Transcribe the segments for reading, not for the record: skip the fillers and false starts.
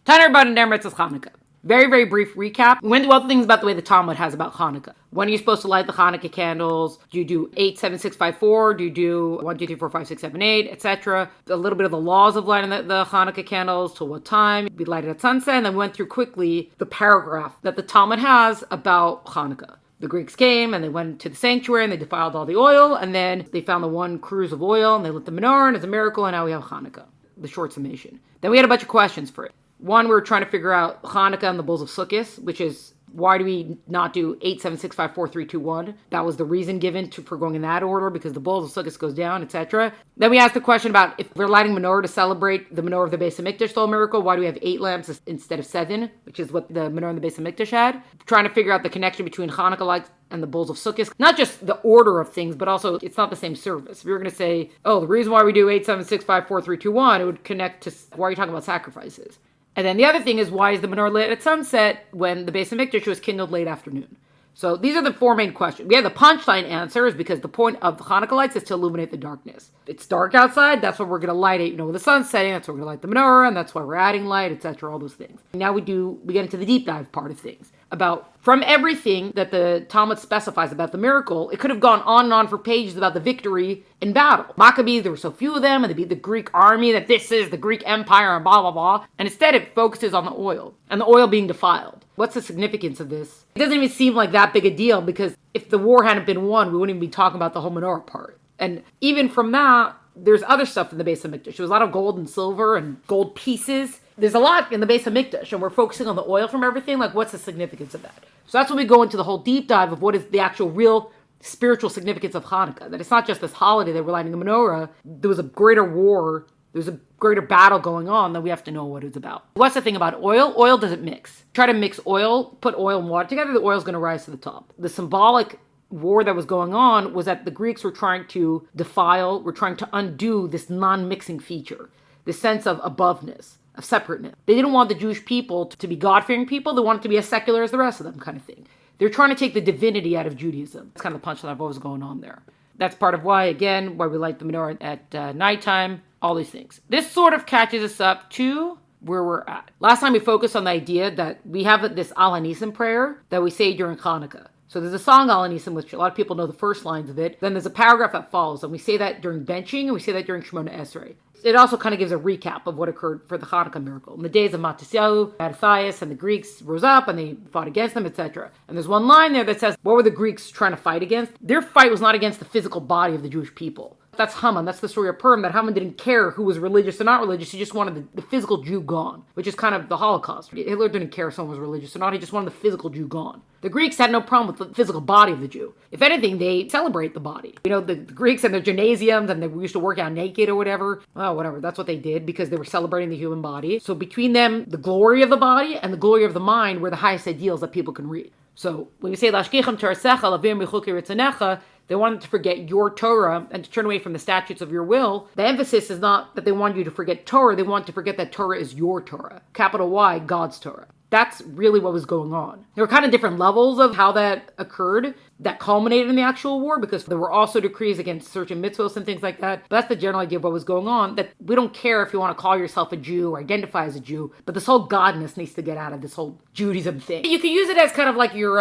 Tanu Rabbanan Mitzvas Chanukah. Very, very brief recap. We went through all the things about the way the Talmud has about Hanukkah. When are you supposed to light the Hanukkah candles? Do you do 8, 7, 6, 5, 4? Do you do 1, 2, 3, 4, 5, 6, 7, 8, etc.? A little bit of the laws of lighting the Hanukkah candles, till what time? We light it at sunset, and then we went through quickly the paragraph that the Talmud has about Hanukkah. The Greeks came and they went to the sanctuary and they defiled all the oil, and then they found the one cruse of oil and they lit the menorah, and it's a miracle, and now we have Hanukkah. The short summation. Then we had a bunch of questions for it. One, we were trying to figure out Hanukkah and the Bulls of Sukkot, which is, why do we not do 8, 7, 6, 5, 4, 3, 2, 1? That was the reason given for going in that order, because the Bulls of Sukkot goes down, etc. Then we asked the question about, if we're lighting menorah to celebrate the menorah of the Beis HaMikdash, the miracle, why do we have 8 lamps instead of 7, which is what the menorah in the Beis HaMikdash had? Trying to figure out the connection between Hanukkah lights and the Bulls of Sukkot. Not just the order of things, but also it's not the same service. If you're going to say, oh, the reason why we do 8, 7, 6, 5, 4, 3, 2, 1, it would connect to, why are you talking about sacrifices? And then the other thing is, why is the menorah lit at sunset when the Beis HaMikdash was kindled late afternoon? So these are the 4 main questions. We have the punchline answers, because the point of the Hanukkah lights is to illuminate the darkness. It's dark outside, that's why we're going to light it, with the sun setting, that's why we're going to light the menorah, and that's why we're adding light, etc., all those things. Now we get into the deep dive part of things. About, from everything that the Talmud specifies about the miracle, it could have gone on and on for pages about the victory in battle. Maccabees, there were so few of them, and they beat the Greek army, that this is the Greek Empire, and blah, blah, blah. And instead it focuses on the oil, and the oil being defiled. What's the significance of this? It doesn't even seem like that big a deal, because if the war hadn't been won, we wouldn't even be talking about the whole menorah part. And even from that, there's other stuff in the Beis HaMikdash. There was a lot of gold and silver and gold pieces. There's a lot in the Beis HaMikdash, and we're focusing on the oil from everything. Like, what's the significance of that? So that's when we go into the whole deep dive of what is the actual real spiritual significance of Hanukkah. That it's not just this holiday that we're lighting a menorah. There was a greater war. There's a greater battle going on that we have to know what it's about. What's the thing about oil? Oil doesn't mix. Try to mix oil, put oil and water together, the oil's going to rise to the top. The symbolic war that was going on was that the Greeks were trying to undo this non-mixing feature, this sense of aboveness, of separateness. They didn't want the Jewish people to be God-fearing people. They wanted to be as secular as the rest of them, kind of thing. They're trying to take the divinity out of Judaism. That's kind of the punchline of what was going on there. That's part of why we light the menorah at nighttime, all these things. This sort of catches us up to where we're at. Last time we focused on the idea that we have this Al HaNisim prayer that we say during Hanukkah. So there's a song Al HaNisim, which a lot of people know the first lines of it. Then there's a paragraph that follows, and we say that during benching, and we say that during Shemona Esrei. It also kind of gives a recap of what occurred for the Hanukkah miracle. In the days of Matisyahu, Mattathias, and the Greeks rose up and they fought against them, etc. And there's one line there that says, what were the Greeks trying to fight against? Their fight was not against the physical body of the Jewish people. That's Haman. That's the story of Purim, that Haman didn't care who was religious or not religious. He just wanted the physical Jew gone, which is kind of the Holocaust. Hitler didn't care if someone was religious or not. He just wanted the physical Jew gone. The Greeks had no problem with the physical body of the Jew. If anything, they celebrate the body. The Greeks and their gymnasiums, and they used to work out naked or whatever. Well, whatever. That's what they did, because they were celebrating the human body. So between them, the glory of the body and the glory of the mind were the highest ideals that people can reach. So when we say, Lashkichem Torasecha, Lavim B'chuki Ritzanecha, they wanted to forget your Torah and to turn away from the statutes of your will. The emphasis is not that they want you to forget Torah. They want to forget that Torah is your Torah. Capital Y, God's Torah. That's really what was going on. There were kind of different levels of how that occurred that culminated in the actual war, because there were also decrees against certain mitzvos and things like that. But that's the general idea of what was going on, that we don't care if you want to call yourself a Jew or identify as a Jew, but this whole godness needs to get out of this whole Judaism thing. You can use it as kind of like your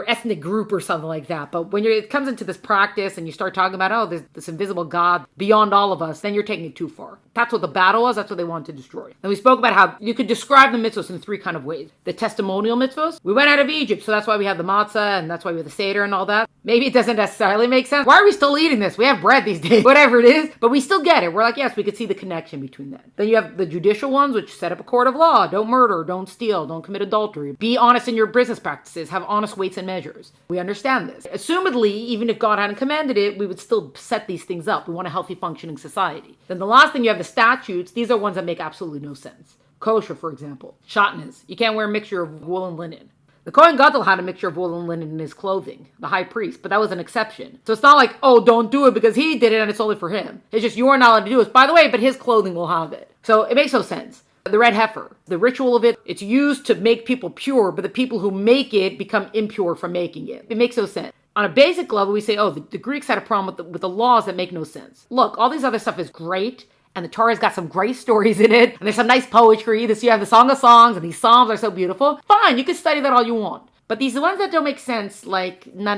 ethnic group or something like that, but when it comes into this practice and you start talking about, there's this invisible God beyond all of us, then you're taking it too far. That's what the battle was. That's what they wanted to destroy. And we spoke about how you could describe the mitzvos in 3 kind of ways. The testimonial mitzvos. We went out of Egypt, so that's why we have the matzah, and that's why we have the seder and all that. Maybe it doesn't necessarily make sense. Why are we still eating this? We have bread these days. Whatever it is. But we still get it. We're like, yes, we could see the connection between that. Then you have the judicial ones, which set up a court of law. Don't murder, don't steal, don't commit adultery. Be honest in your business practices. Have honest weights and measures. We understand this. Assumedly, even if God hadn't commanded it, we would still set these things up. We want a healthy functioning society. Then the last thing, you have the statutes. These are ones that make absolutely no sense. Kosher, for example. Shatnez. You can't wear a mixture of wool and linen. The Kohen Gadol had a mixture of wool and linen in his clothing, the high priest, but that was an exception. So it's not like, oh, don't do it because he did it and it's only for him. It's just you're not allowed to do it. By the way, but his clothing will have it. So it makes no sense. The red heifer, the ritual of it, it's used to make people pure, but the people who make it become impure from making it. It makes no sense. On a basic level, we say, the Greeks had a problem with the laws that make no sense. Look, all these other stuff is great, And the Torah's got some great stories in it. And there's some nice poetry. You have the Song of Songs, and these Psalms are so beautiful. Fine, you can study that all you want. But these ones that don't make sense, like, no.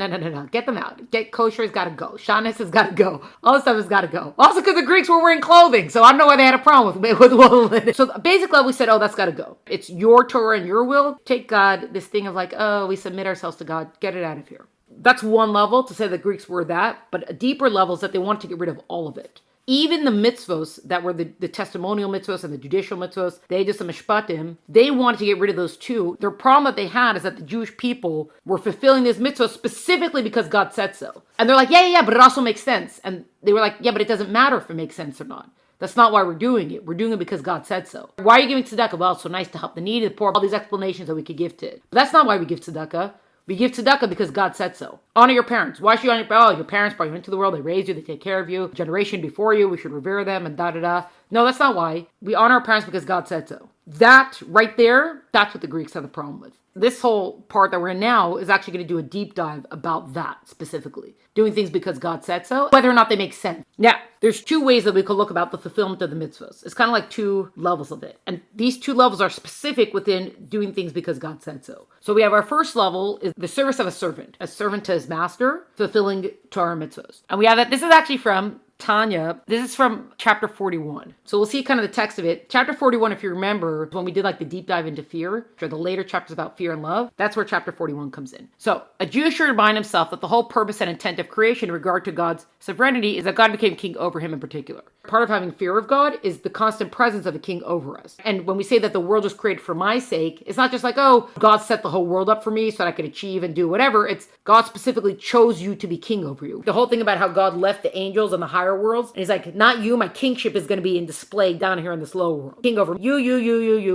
Get them out. Get kosher has got to go. Shanis has got to go. All this stuff has got to go. Also because the Greeks were wearing clothing. So I don't know why they had a problem with wool. So basically we said, that's got to go. It's your Torah and your will. Take God, this thing of like, we submit ourselves to God. Get it out of here. That's one level to say the Greeks were that. But a deeper level is that they wanted to get rid of all of it. Even the mitzvos that were the testimonial mitzvos and the judicial mitzvos, they just the mishpatim, they wanted to get rid of those too. Their problem that they had is that the Jewish people were fulfilling these mitzvos specifically because God said so. And they're like, yeah, but it also makes sense. And they were like, yeah, but it doesn't matter if it makes sense or not. That's not why we're doing it. We're doing it because God said so. Why are you giving tzedakah? Well, it's so nice to help the needy, the poor, all these explanations that we could give to it. But that's not why we give tzedakah. We give tzedakah because God said so. Honor your parents. Why should you honor your parents? Your parents brought you into the world. They raised you. They take care of you. Generation before you. We should revere them and da-da-da. No, that's not why. We honor our parents because God said so. That right there, that's what the Greeks had the problem with. This whole part that we're in now is actually going to do a deep dive about that specifically. Doing things because God said so, whether or not they make sense. Now, there's two ways that we could look about the fulfillment of the mitzvahs. It's kind of like two levels of it. And these two levels are specific within doing things because God said so. So we have our first level is the service of a servant to his master, fulfilling Torah mitzvahs. And we have that. This is actually from Tanya. This is from chapter 41. So we'll see kind of the text of it. Chapter 41, if you remember, when we did like the deep dive into fear, or the later chapters about fear and love, that's where chapter 41 comes in. So a Jew should remind himself that the whole purpose and intent of creation in regard to God's sovereignty is that God became king over him in particular. Part of having fear of God is the constant presence of a king over us. And when we say that the world was created for my sake, it's not just like, God set the whole world up for me so that I could achieve and do whatever. It's God specifically chose you to be king over you. The whole thing about how God left the angels and the higher worlds, and he's like, not you, my kingship is going to be in display down here in this lower world. King over you,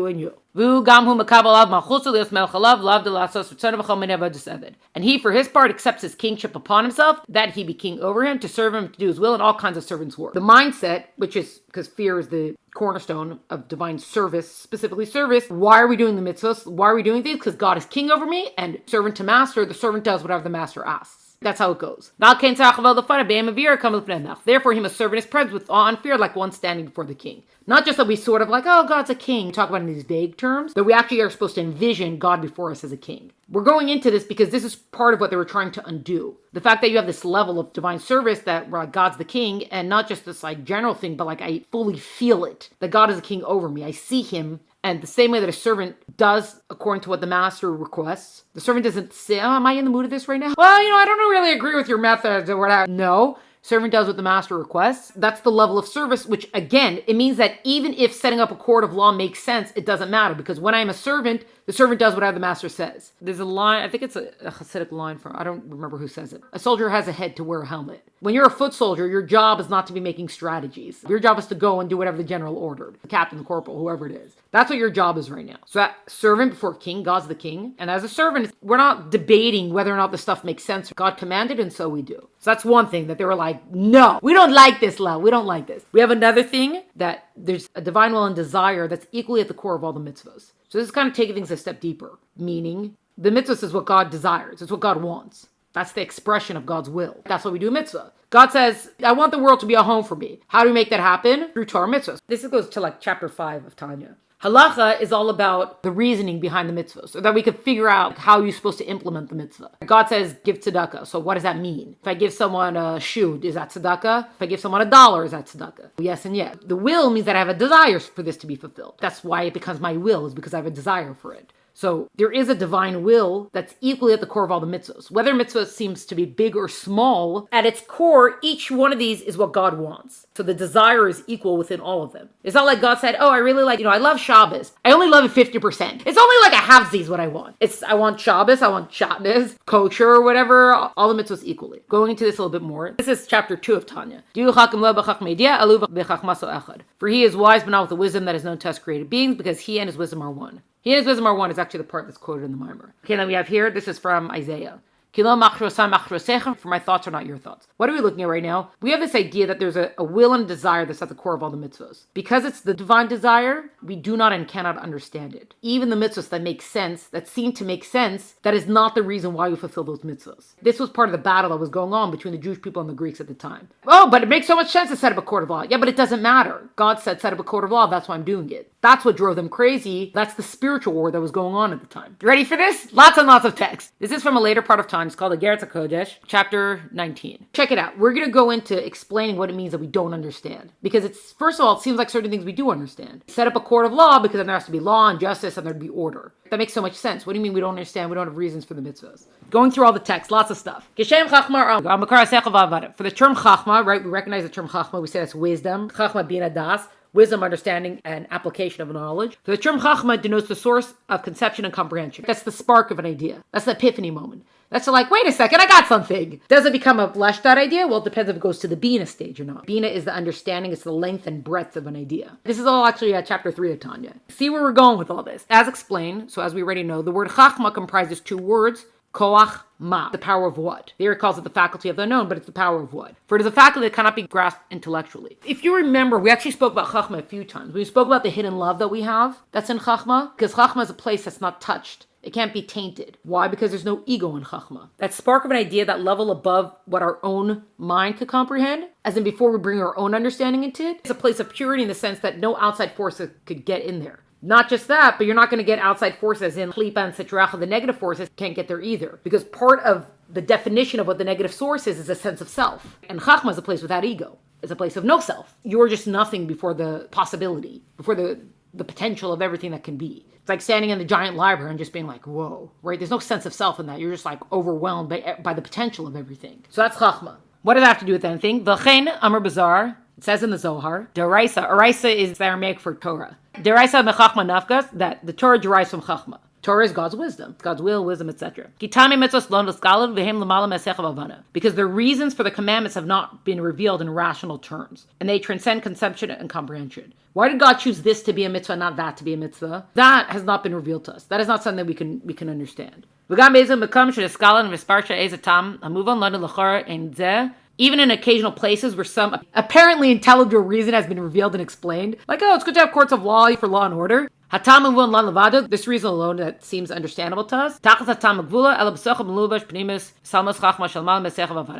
and you. And he, for his part, accepts his kingship upon himself, that he be king over him, to serve him, to do his will, and all kinds of servants' work. The mindset, which is, because fear is the cornerstone of divine service, specifically service. Why are we doing the mitzvahs? Why are we doing things? Because God is king over me, and servant to master, the servant does whatever the master asks. That's how it goes. Therefore, he must serve in his presence with awe and fear, like one standing before the king. Not just that we sort of like, God's a king, talk about it in these vague terms, but we actually are supposed to envision God before us as a king. We're going into this because this is part of what they were trying to undo. The fact that you have this level of divine service that God's the king, and not just this like general thing, but like I fully feel it, that God is a king over me. I see him. And the same way that a servant does according to what the master requests. The servant doesn't say, am I in the mood of this right now? Well, I don't really agree with your methods or whatever. No. Servant does what the master requests. That's the level of service, which again, it means that even if setting up a court of law makes sense, it doesn't matter, because when I'm a servant, the servant does whatever the master says. There's a line, I think it's a Chassidic line from, I don't remember who says it. A soldier has a head to wear a helmet. When you're a foot soldier, your job is not to be making strategies. Your job is to go and do whatever the general ordered. The captain, the corporal, whoever it is. That's what your job is right now. So that servant before king, God's the king. And as a servant, we're not debating whether or not the stuff makes sense. God commanded, and so we do. So that's one thing that they were like, no, we don't like this, love. We don't like this. We have another thing that there's a divine will and desire that's equally at the core of all the mitzvahs. So this is kind of taking things a step deeper, meaning the mitzvahs is what God desires. It's what God wants. That's the expression of God's will. That's why we do a mitzvah. God says, I want the world to be a home for me. How do we make that happen? Through Torah mitzvahs. This goes to like chapter 5 of Tanya. Halacha is all about the reasoning behind the mitzvah, so that we could figure out how you're supposed to implement the mitzvah. God says, give tzedakah. So what does that mean? If I give someone a shoe, is that tzedakah? If I give someone $1, is that tzedakah? Yes and yes. The will means that I have a desire for this to be fulfilled. That's why it becomes my will, is because I have a desire for it. So there is a divine will that's equally at the core of all the mitzvahs. Whether mitzvah seems to be big or small, at its core, each one of these is what God wants. So the desire is equal within all of them. It's not like God said, I really like, I love Shabbos. I only love it 50%. It's only like a halfsies what I want. I want Shabbos, I want Shatnez, kosher, or whatever, all the mitzvahs equally. Going into this a little bit more. This is chapter 2 of Tanya. For he is wise, but not with the wisdom that is known to us created beings, because he and his wisdom are one. He and his wisdom are one is actually the part that's quoted in the Maamar. Okay, then we have here, this is from Isaiah. For my thoughts are not your thoughts. What are we looking at right now? We have this idea that there's a will and a desire that's at the core of all the mitzvahs. Because it's the divine desire, we do not and cannot understand it. Even the mitzvahs that make sense, that seem to make sense, that is not the reason why you fulfill those mitzvahs. This was part of the battle that was going on between the Jewish people and the Greeks at the time. Oh, but it makes so much sense to set up a court of law. Yeah, but it doesn't matter. God said set up a court of law, that's why I'm doing it. That's what drove them crazy. That's the spiritual war that was going on at the time. You ready for this? Lots and lots of text. This is from a later part of time. It's called the Geratz HaKodesh, chapter 19. Check it out. We're going to go into explaining what it means that we don't understand. Because it's, first of all, it seems like certain things we do understand. Set up a court of law because then there has to be law and justice and there'd be order. That makes so much sense. What do you mean we don't understand? We don't have reasons for the mitzvahs. Going through all the text, lots of stuff. For the term chachma, right, we recognize the term chachma. We say that's wisdom. Chachma bina das. Wisdom, understanding, and application of knowledge. So the term chachma denotes the source of conception and comprehension. That's the spark of an idea. That's the epiphany moment. That's like, wait a second, I got something. Does it become a fleshed out idea? Well, it depends if it goes to the bina stage or not. Bina is the understanding, it's the length and breadth of an idea. This is all actually chapter 3 of Tanya. See where we're going with all this. As explained, so as we already know, the word chachma comprises two words, koach ma, the power of what? There it calls it the faculty of the unknown, but it's the power of what? For it is a faculty that cannot be grasped intellectually. If you remember, we actually spoke about chachma a few times. We spoke about the hidden love that we have that's in chachma, because chachma is a place that's not touched. It can't be tainted. Why? Because there's no ego in chachma. That spark of an idea, that level above what our own mind could comprehend, as in before we bring our own understanding into it, it's a place of purity in the sense that no outside forces could get in there. Not just that, but you're not going to get outside forces in klipa and sitracha. The negative forces can't get there either. Because part of the definition of what the negative source is a sense of self. And chachma is a place without ego. It's a place of no self. You're just nothing before the possibility, before the potential of everything that can be. It's like standing in the giant library and just being like, whoa, right? There's no sense of self in that. You're just like overwhelmed by the potential of everything. So that's chachma. What does that have to do with anything? V'chein amar bazar. It says in the Zohar, deraisa. Araisa is the Aramaic for Torah. Deraisa mechachma nafkas, that the Torah derives from chachma. Torah is God's wisdom, God's will, wisdom, etc. Because the reasons for the commandments have not been revealed in rational terms, and they transcend conception and comprehension. Why did God choose this to be a mitzvah, not that to be a mitzvah? That has not been revealed to us. That is not something that we can understand. Even in occasional places where some apparently intelligible reason has been revealed and explained, like, oh, it's good to have courts of law for law and order. This reason alone that seems understandable to us.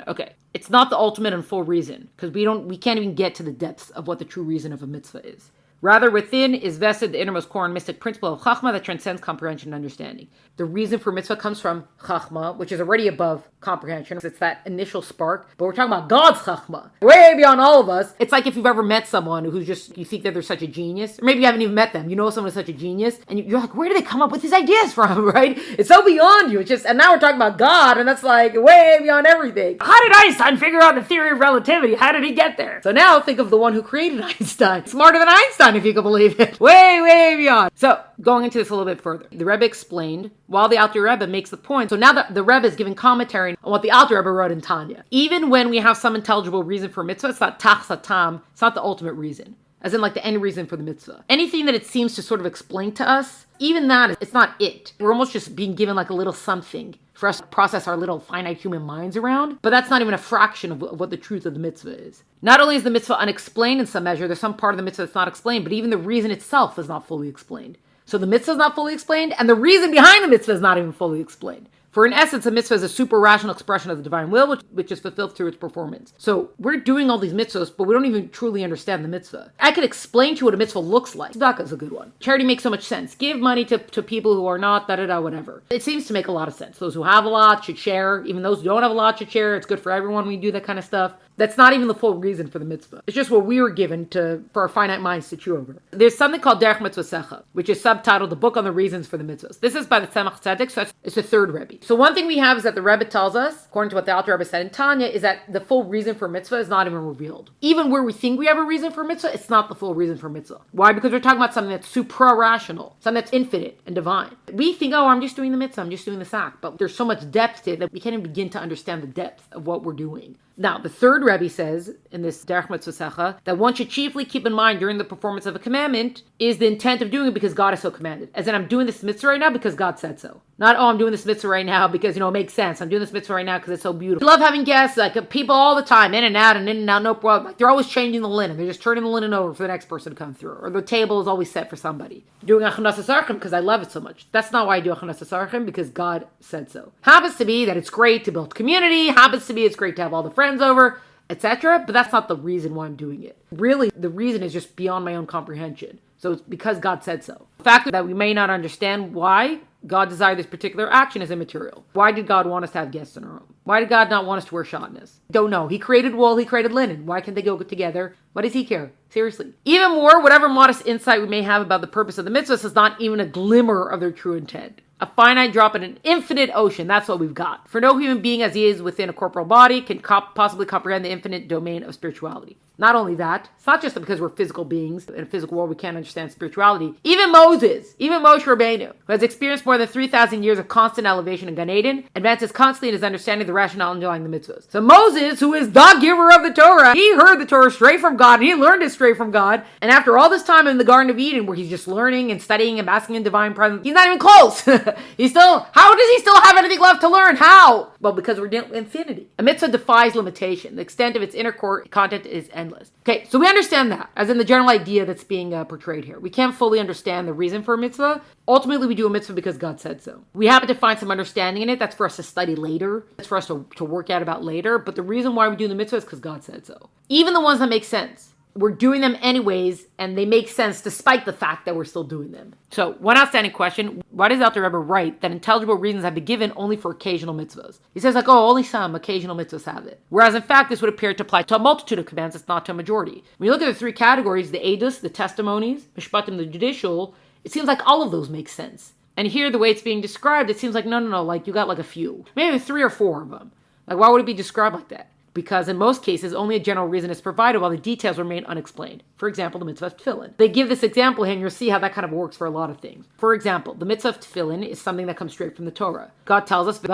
Okay, it's not the ultimate and full reason, because we can't even get to the depths of what the true reason of a mitzvah is. Rather, within is vested the innermost core and mystic principle of chachma that transcends comprehension and understanding. The reason for mitzvah comes from chachma, which is already above comprehension. It's that initial spark. But we're talking about God's chachma, way beyond all of us. It's like if you've ever met someone who's just, you think that they're such a genius, or maybe you haven't even met them. You know someone is such a genius, and you're like, where do they come up with these ideas from, right? It's so beyond you. It's just, and now we're talking about God, and that's like way beyond everything. How did Einstein figure out the theory of relativity? How did he get there? So now think of the one who created Einstein. Smarter than Einstein, if you can believe it. Way beyond. So, going into this a little bit further. The Rebbe explained, while the Alter Rebbe makes the point, so now that the Rebbe is giving commentary on what the Alter Rebbe wrote in Tanya. Even when we have some intelligible reason for mitzvah, it's not tach satam, it's not the ultimate reason. As in like the end reason for the mitzvah. Anything that it seems to sort of explain to us, even that, it's not it. We're almost just being given like a little something for us to process our little finite human minds around, but that's not even a fraction of what the truth of the mitzvah is. Not only is the mitzvah unexplained in some measure, there's some part of the mitzvah that's not explained, but even the reason itself is not fully explained. So the mitzvah is not fully explained, and the reason behind the mitzvah is not even fully explained. For in essence, a mitzvah is a super rational expression of the divine will, which is fulfilled through its performance. So we're doing all these mitzvahs, but we don't even truly understand the mitzvah. I could explain to you what a mitzvah looks like. Tzedakah is a good one. Charity makes so much sense. Give money to people who are not, whatever. It seems to make a lot of sense. Those who have a lot should share. Even those who don't have a lot should share. It's good for everyone when you do that kind of stuff. That's not even the full reason for the mitzvah. It's just what we were given for our finite minds to chew over. There's something called Derech Mitzvasecha, which is subtitled The Book on the Reasons for the Mitzvahs. This is by the Tzemach Tzedek, so it's the third Rebbe. So one thing we have is that the Rebbe tells us, according to what the Alter Rebbe said in Tanya, is that the full reason for mitzvah is not even revealed. Even where we think we have a reason for mitzvah, it's not the full reason for mitzvah. Why? Because we're talking about something that's supra-rational, something that's infinite and divine. We think, oh, I'm just doing the mitzvah, I'm just doing this act. But there's so much depth to it that we can't even begin to understand the depth of what we're doing. Now, the third Rebbe says in this Derech Mitzvah that one should chiefly keep in mind during the performance of a commandment is the intent of doing it because God has so commanded. As in, I'm doing this mitzvah right now because God said so. Not, I'm doing this mitzvah right now because, it makes sense. I'm doing this mitzvah right now because it's so beautiful. I love having guests, people all the time, in and out, no problem. Like, they're always changing the linen. They're just turning the linen over for the next person to come through. Or the table is always set for somebody. Doing Achanas Asarchim because I love it so much. That's not why I do Achanas Asarchim, because God said so. Happens to be that it's great to build community. Happens to be it's great to have all the friends over, etc. But that's not the reason why I'm doing it. Really, the reason is just beyond my own comprehension. So it's because God said so. The fact that we may not understand why God desired this particular action is immaterial. Why did God want us to have guests in our home? Why did God not want us to wear shatnez? Don't know. He created wool, he created linen. Why can't they go together? What does he care? Seriously. Even more, whatever modest insight we may have about the purpose of the mitzvahs is not even a glimmer of their true intent. A finite drop in an infinite ocean, that's what we've got. For no human being as he is within a corporal body can possibly comprehend the infinite domain of spirituality. Not only that, it's not just because we're physical beings in a physical world we can't understand spirituality. Even Moshe Rabbeinu, who has experienced more than 3,000 years of constant elevation in Gan Eden, advances constantly in his understanding of the rationale underlying the mitzvahs. So Moses, who is the giver of the Torah, he heard the Torah straight from God, and he learned it straight from God. And after all this time in the Garden of Eden, where he's just learning and studying and basking in divine presence, he's not even close. How does he still have anything left to learn? How? Well, because we're in infinity. A mitzvah defies limitation. The extent of its inner core content is endless. Okay, so we understand that, as in the general idea that's being portrayed here. We can't fully understand the reason for a mitzvah. Ultimately, we do a mitzvah because God said so. We happen to find some understanding in it. That's for us to study later. That's for us to work out about later. But the reason why we do the mitzvah is because God said so. Even the ones that make sense. We're doing them anyways, and they make sense despite the fact that we're still doing them. So, one outstanding question, why does the Rebbe write that intelligible reasons have been given only for occasional mitzvahs? He says only some occasional mitzvahs have it. Whereas in fact, this would appear to apply to a multitude of commands, it's not to a majority. When you look at the three categories, the edus, the testimonies, mishpatim, the judicial, it seems like all of those make sense. And here, the way it's being described, it seems like, no, like you got like a few. Maybe 3 or 4 of them. Like, why would it be described like that? Because in most cases, only a general reason is provided while the details remain unexplained. For example, the mitzvah of tefillin. They give this example here, and you'll see how that kind of works for a lot of things. For example, the mitzvah of tefillin is something that comes straight from the Torah. God tells us, it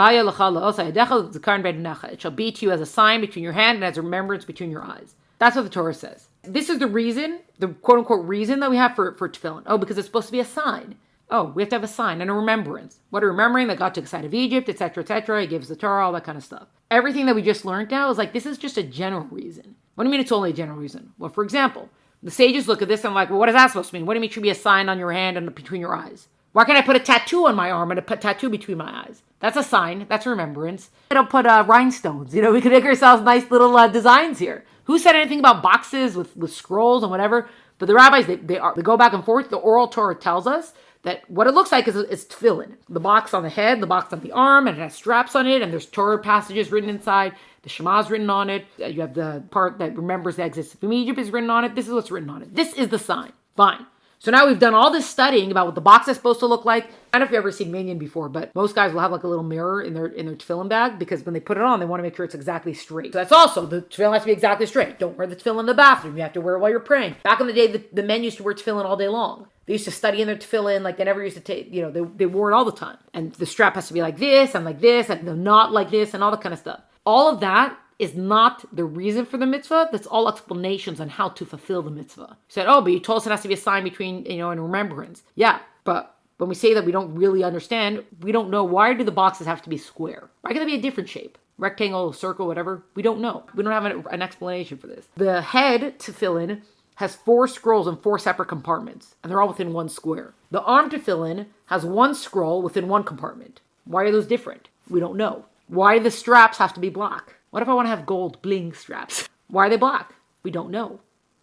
shall be to you as a sign between your hand and as a remembrance between your eyes. That's what the Torah says. This is the reason, the quote-unquote reason that we have for tefillin. Because it's supposed to be a sign. We have to have a sign and a remembrance. What are remembering? That God took us out of Egypt, etc., etc. He gives the Torah, all that kind of stuff. Everything that we just learned now is like, this is just a general reason. What do you mean it's only a general reason? Well, for example, the sages look at this and like, well, what is that supposed to mean? What do you mean it should be a sign on your hand and between your eyes? Why can't I put a tattoo on my arm and a tattoo between my eyes? That's a sign. That's a remembrance. I don't put rhinestones. We can make ourselves nice little designs here. Who said anything about boxes with scrolls and whatever? But the rabbis, they go back and forth. The oral Torah tells us that what it looks like is tefillin. The box on the head, the box on the arm, and it has straps on it, and there's Torah passages written inside. The Shema is written on it. You have the part that remembers the exodus from Egypt is written on it. This is what's written on it. This is the sign. Fine. So now we've done all this studying about what the box is supposed to look like. I don't know if you've ever seen Minyan before, but most guys will have like a little mirror in their tefillin bag because when they put it on, they want to make sure it's exactly straight. So that's also, the tefillin has to be exactly straight. Don't wear the tefillin in the bathroom. You have to wear it while you're praying. Back in the day, the men used to wear tefillin all day long. They used to study in their tefillin, like they never used to take, they wore it all the time. And the strap has to be like this, and the knot like this, and all that kind of stuff. All of that is not the reason for the mitzvah. That's all explanations on how to fulfill the mitzvah. You said, but you told us it has to be a sign between, and remembrance. Yeah, but when we say that we don't really understand, we don't know, why do the boxes have to be square? Why can't they be a different shape? Rectangle, circle, whatever? We don't know. We don't have an explanation for this. The head tefillin has 4 scrolls in 4 separate compartments, and they're all within 1 square. The arm tefillin has 1 scroll within 1 compartment. Why are those different? We don't know. Why do the straps have to be black? What if I want to have gold bling straps? Why are they black? We don't know.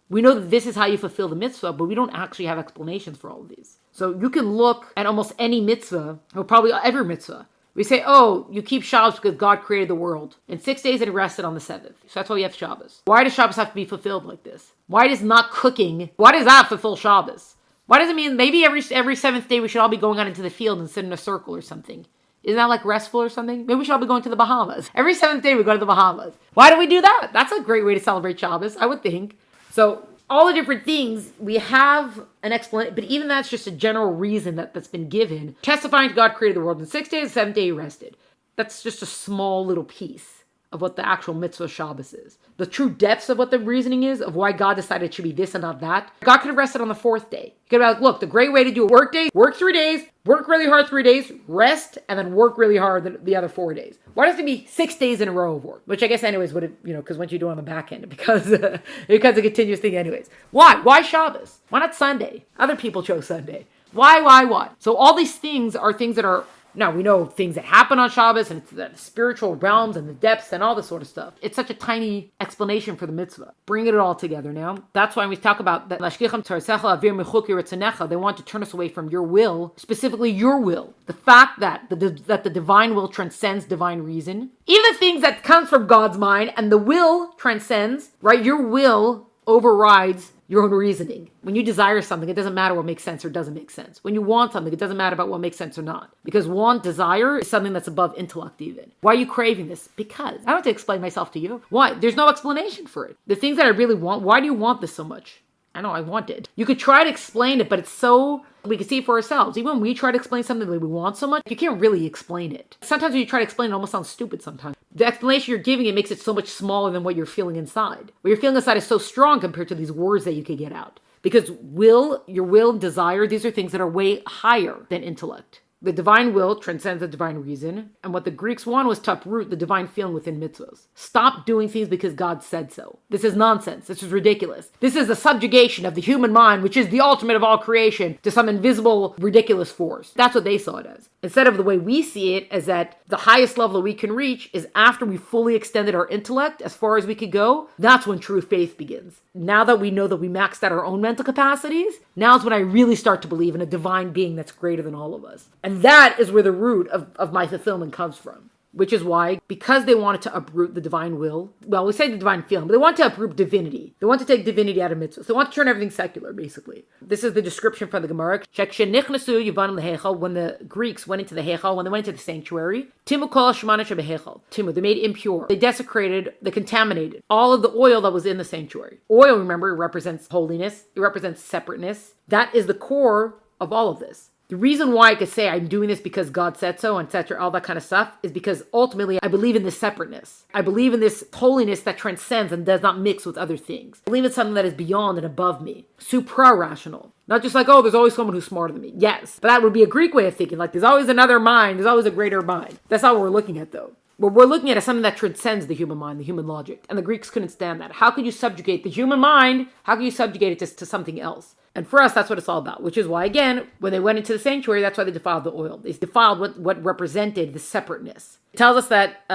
We know that this is how you fulfill the mitzvah, but we don't actually have explanations for all of these. So you can look at almost any mitzvah, or probably every mitzvah. We say, you keep Shabbos because God created the world. In 6 days and he rested on the 7th. So that's why we have Shabbos. Why does Shabbos have to be fulfilled like this? Why does not cooking, why does that fulfill Shabbos? Why does it mean maybe every 7th day we should all be going out into the field and sit in a circle or something? Isn't that like restful or something? Maybe we should all be going to the Bahamas. Every 7th day we go to the Bahamas. Why do we do that? That's a great way to celebrate Shabbos, I would think. So all the different things, we have an explanation, but even that's just a general reason that's been given. Testifying to God created the world in 6 days, the 7th day he rested. That's just a small little piece of what the actual mitzvah Shabbos is. The true depths of what the reasoning is, of why God decided it should be this and not that. God could have rested on the fourth day. He could have been like, look, the great way to do a work day, work 3 days, work really hard 3 days, rest, and then work really hard the other 4 days. Why does it be 6 days in a row of work? Which I guess anyways would have, because once you do it on the back end, because it becomes a continuous thing anyways. Why? Why Shabbos? Why not Sunday? Other people chose Sunday. Why? So all these things are things that are, now we know things that happen on Shabbos and it's the spiritual realms and the depths and all this sort of stuff. It's such a tiny explanation for the mitzvah. Bring it all together now. That's why we talk about that. They want to turn us away from your will, specifically your will. The fact that the divine will transcends divine reason. Even the things that comes from God's mind and the will transcends, right? Your will overrides your own reasoning. When you desire something, it doesn't matter what makes sense or doesn't make sense. When you want something, it doesn't matter about what makes sense or not. Because desire is something that's above intellect even. Why are you craving this? Because. I don't have to explain myself to you. Why? There's no explanation for it. The things that I really want, why do you want this so much? I know, I want it. You could try to explain it, but it's so, we can see it for ourselves. Even when we try to explain something that we want so much, you can't really explain it. Sometimes when you try to explain it, it almost sounds stupid sometimes. The explanation you're giving, it makes it so much smaller than what you're feeling inside. What you're feeling inside is so strong compared to these words that you could get out. Because your will and desire, these are things that are way higher than intellect. The divine will transcends the divine reason. And what the Greeks wanted was to uproot the divine feeling within mitzvahs. Stop doing things because God said so. This is nonsense. This is ridiculous. This is the subjugation of the human mind, which is the ultimate of all creation, to some invisible, ridiculous force. That's what they saw it as. Instead of the way we see it, as that the highest level that we can reach is after we fully extended our intellect as far as we could go. That's when true faith begins. Now that we know that we maxed out our own mental capacities, now's when I really start to believe in a divine being that's greater than all of us. And that is where the root of my fulfillment comes from. Which is why, because they wanted to uproot the divine will, well, we say the divine feeling, but they want to uproot divinity. They want to take divinity out of mitzvahs. They want to turn everything secular, basically. This is the description from the Gemara. When the Greeks went into the Heichal, when they went into the sanctuary, Timu, they made impure. They desecrated, they contaminated all of the oil that was in the sanctuary. Oil, remember, represents holiness. It represents separateness. That is the core of all of this. The reason why I could say I'm doing this because God said so, etc., all that kind of stuff, is because ultimately I believe in this separateness. I believe in this holiness that transcends and does not mix with other things. I believe in something that is beyond and above me. Supra-rational. Not just like, oh, there's always someone who's smarter than me. Yes, but that would be a Greek way of thinking. Like, there's always another mind. There's always a greater mind. That's not what we're looking at, though. What we're looking at is something that transcends the human mind, the human logic. And the Greeks couldn't stand that. How could you subjugate the human mind? How can you subjugate it to something else? And for us, that's what it's all about, which is why, again, when they went into the sanctuary, that's why they defiled the oil. They defiled what represented the separateness. It tells us that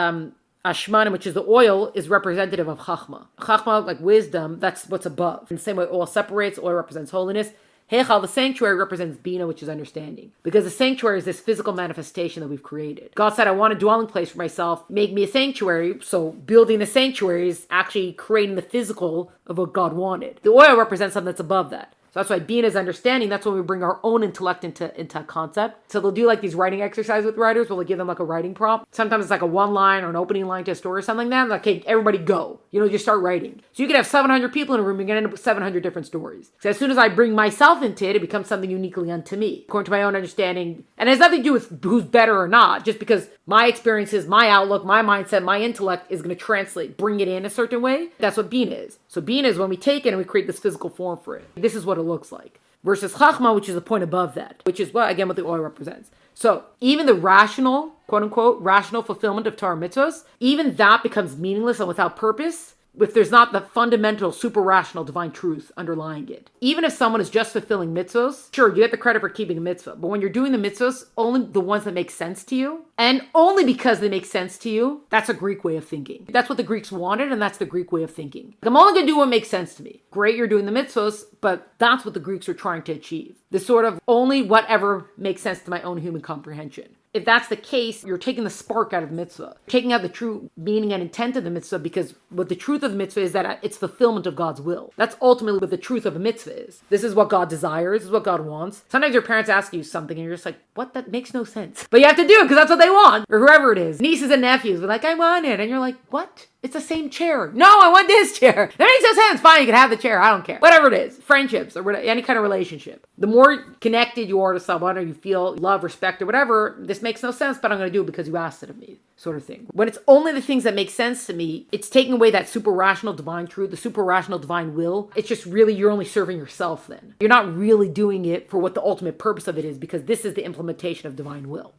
Ashmanim, which is the oil, is representative of Chachma. Chachma, like wisdom, that's what's above. In the same way oil separates, oil represents holiness. Heichal, the sanctuary, represents Bina, which is understanding. Because the sanctuary is this physical manifestation that we've created. God said, I want a dwelling place for myself. Make me a sanctuary. So building the sanctuary is actually creating the physical of what God wanted. The oil represents something that's above that. So that's why Bina is understanding. That's when we bring our own intellect into a concept. So they'll do like these writing exercises with writers where they'll give them like a writing prompt. Sometimes it's like a one line or an opening line to a story or something like that. Like, hey, everybody go. Just start writing. So you could have 700 people in a room. You're going to end up with 700 different stories. So as soon as I bring myself into it, it becomes something uniquely unto me, according to my own understanding. And it has nothing to do with who's better or not, just because my experiences, my outlook, my mindset, my intellect is going to translate, bring it in a certain way. That's what Bina is. So Bina is when we take it and we create this physical form for it. This is what it looks like. Versus Chachma, which is a point above that, which is what the oil represents. So even the rational, quote unquote, rational fulfillment of Torah mitzvahs, even that becomes meaningless and without purpose if there's not the fundamental, super rational divine truth underlying it. Even if someone is just fulfilling mitzvahs, sure, you get the credit for keeping a mitzvah. But when you're doing the mitzvahs, only the ones that make sense to you, and only because they make sense to you, that's a Greek way of thinking. That's what the Greeks wanted, and that's the Greek way of thinking. I'm only going to do what makes sense to me. Great, you're doing the mitzvahs, but that's what the Greeks are trying to achieve. This sort of only whatever makes sense to my own human comprehension. If that's the case, you're taking the spark out of mitzvah, taking out the true meaning and intent of the mitzvah, because what the truth of the mitzvah is that it's fulfillment of God's will. That's ultimately what the truth of a mitzvah is. This is what God desires. This is what God wants. Sometimes your parents ask you something and you're just like, what? That makes no sense. But you have to do it because that's what they want. Or whoever it is. Nieces and nephews are like, I want it. And you're like, what? It's the same chair. No, I want this chair. That makes no sense. Fine, you can have the chair. I don't care. Whatever it is. Friendships or whatever, any kind of relationship. The more connected you are to someone or you feel love, respect, or whatever, this this makes no sense, but I'm going to do it because you asked it of me, sort of thing. When it's only the things that make sense to me, it's taking away that super rational divine truth, the super rational divine will. It's just really, you're only serving yourself then. You're not really doing it for what the ultimate purpose of it is, because this is the implementation of divine will.